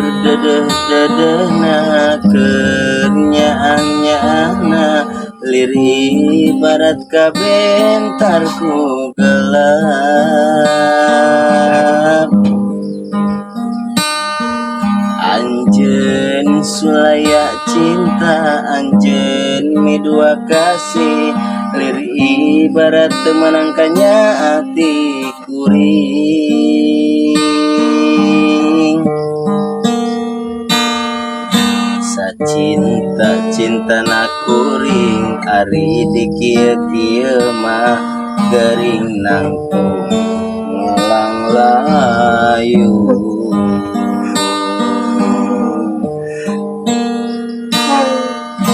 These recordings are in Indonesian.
dedeh-dedehna kernyaan-nyaana liri barat kabentar ku gelap anjeun sulaya cinta anjeun midua kasih liri ibarat temenangkannya hati kuring sacinta cinta na kuring ari di kieu mah gering nangtung ngulang layu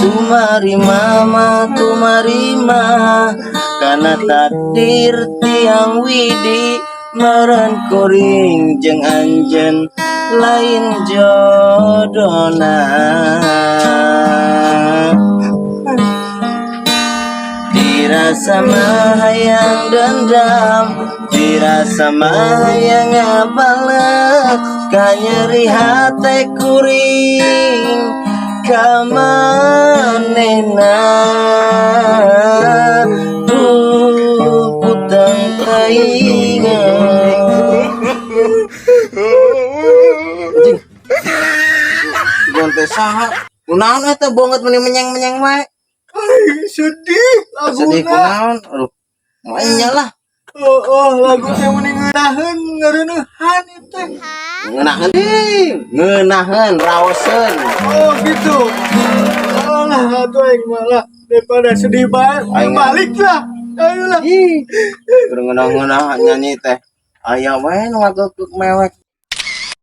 tumari mama karena takdir tiang widi meren kuring jeung anjeun lain jodona dirasa mah hayang dendam dirasa mah hayang ngabaleuk ka nyeri hate kuring kamanehna putang kaingan gonte saha kunaon eta bonget meni menyang-menyang wae sedih sedih kunaon aduh mainnya lah lagu teh mending ngeunaheun ngareunehan teh ngeunaheun raoseun gitu lah atuh aing malah daripada sedih balik lah ayolah ngeunah nyanyi teh aya wae nu ngageuk mewek